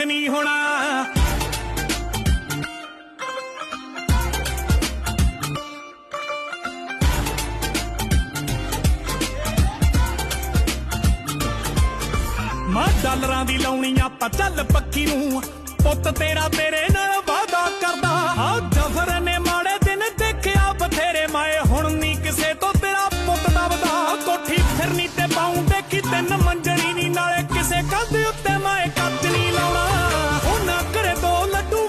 ਨਹੀਂ ਹੋਣਾ। ਮਾਂ ਡਾਲਰਾਂ ਦੀ ਲਾਉਣੀ ਆਪਾਂ ਚੱਲ ਪੱਕੀ ਨੂੰ, ਪੁੱਤ ਤੇਰਾ ਤੇਰੇ ਨਾਲ ਵਾਦਾ ਕਰਦਾ। ਹਾਂ ਜਫਰ